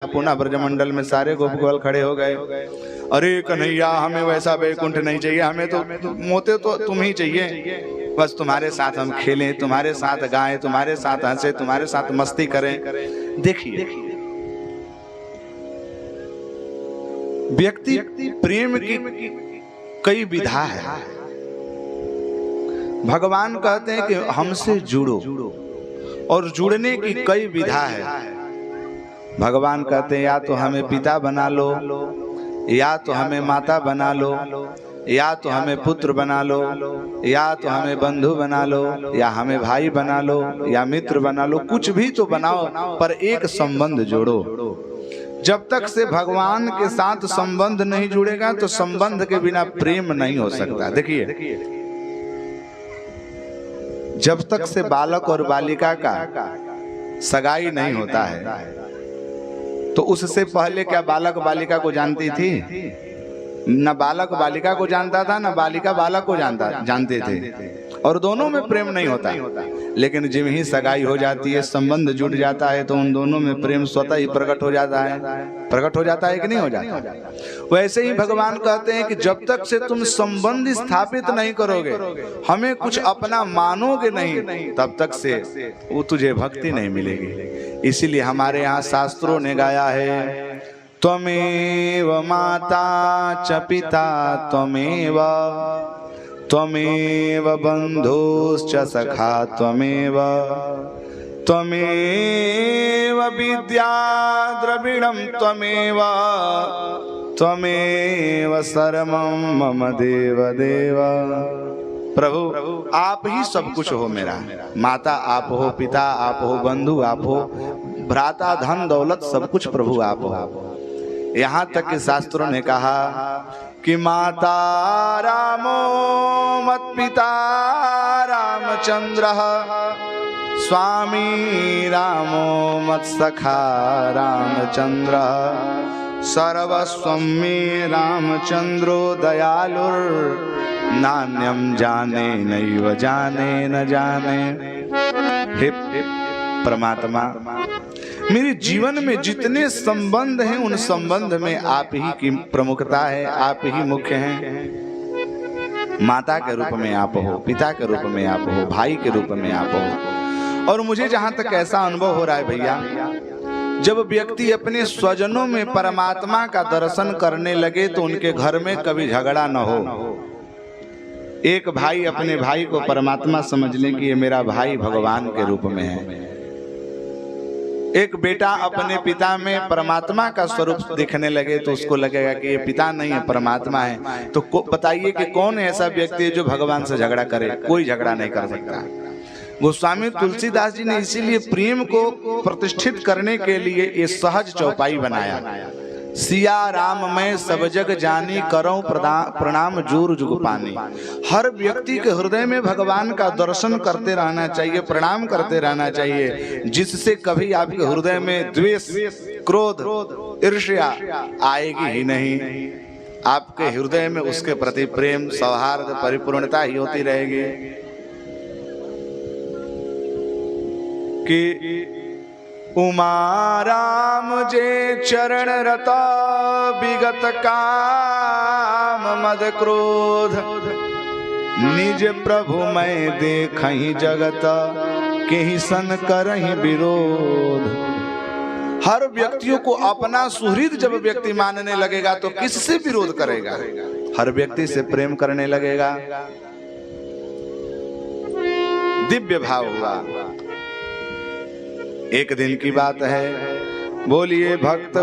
पुनः ब्रजमंडल में सारे गोप गोपाल खड़े हो गए। अरे कन्हैया, हमें वैसा वैकुंठ नहीं चाहिए, हमें तो मोते तो तुम ही चाहिए। बस तुम्हारे साथ हम खेलें, तुम्हारे साथ गाएं, तुम्हारे साथ हंसे, तुम्हारे साथ मस्ती करें। देखिए, व्यक्ति प्रेम की कई विधा है। भगवान कहते हैं कि हमसे जुड़ो, और जुड़ने की कई विधा है। भगवान कहते हैं या तो हमें पिता बना लो, या तो हमें माता बना लो, या तो हमें पुत्र बना लो, या तो हमें बंधु बना लो, या हमें भाई बना लो, या मित्र बना लो। कुछ भी तो बनाओ, पर एक संबंध जोड़ो। जब तक से भगवान के साथ संबंध नहीं जुड़ेगा तो संबंध के बिना प्रेम नहीं हो सकता। देखिए, जब तक से बालक और बालिका का सगाई नहीं होता है, तो उससे पहले क्या बालक बालिका को जानती थी? न बालक बालिका को जानता था, न बालिका बालक को जानते थे, और दोनों में प्रेम नहीं होता। लेकिन जब ही सगाई हो जाती है, संबंध जुड़ जाता है, तो उन दोनों में प्रेम स्वतः ही प्रकट हो जाता है। प्रकट हो जाता है कि नहीं हो जाता? वैसे ही भगवान कहते हैं कि जब तक से तुम संबंध स्थापित नहीं करोगे, हमें कुछ अपना मानोगे नहीं, तब तक से वो तुझे भक्ति नहीं मिलेगी। इसीलिए हमारे यहाँ शास्त्रों ने गाया है, त्वमेव माता च पिता त्वमेव, त्वमेव बंधुश्च सखा त्वमेव, त्वमेव विद्या द्रविणं त्वमेव, त्वमेव सर्वं मम देव देव। प्रभु, आप ही सब कुछ हो मेरा। माता आप हो, पिता आप हो, बंधु आप हो, भ्राता धन दौलत सब कुछ प्रभु आप हो। यहाँ तक कि शास्त्रों ने कहा कि माता रामो मत पिता रामचंद्र, स्वामी रामो मत सखा रामचंद्र, सर्वस्वं मे रामचंद्रो दयालुर, नान्यम जाने नैव जाने न जाने। हे परमात्मा, मेरे जीवन में जितने संबंध हैं, उन संबंध में आप ही की प्रमुखता है, आप ही मुख्य हैं। माता के रूप में आप हो, पिता के रूप में आप हो, भाई के रूप में आप हो। और मुझे जहां तक ऐसा अनुभव हो रहा है भैया, जब व्यक्ति अपने स्वजनों में परमात्मा का दर्शन करने लगे तो उनके घर में कभी झगड़ा न हो। एक भाई अपने भाई को परमात्मा समझ ले कि ये मेरा भाई भगवान के रूप में है। एक बेटा अपने पिता में परमात्मा का स्वरूप दिखने लगे तो उसको लगेगा कि ये पिता नहीं है, परमात्मा है। तो बताइए कि कौन ऐसा व्यक्ति है जो भगवान से झगड़ा करे? कोई झगड़ा नहीं कर सकता। गोस्वामी तुलसीदास जी ने इसीलिए प्रेम को प्रतिष्ठित करने के लिए ये सहज चौपाई बनाया। सिया राम मैं सब जग जानी, करऊं प्रणाम जूर जुग पानी। हर व्यक्ति के हृदय में भगवान का दर्शन करते रहना चाहिए, प्रणाम करते रहना चाहिए, जिससे कभी आपके हृदय में द्वेष, क्रोध, ईर्ष्या आएगी ही नहीं। आपके हृदय में उसके प्रति प्रेम, सौहार्द, परिपूर्णता ही होती रहेगी। कि उमा राम जे चरण रता, विगत काम मद क्रोध, निज प्रभु मैं देखहि जगत, केहि सन करहि विरोध। हर व्यक्तियों को अपना सुहृद जब व्यक्ति मानने लगेगा तो किससे विरोध करेगा? हर व्यक्ति से प्रेम करने लगेगा। दिव्य भाव हुआ। एक दिन की बात है, बोलिए भक्त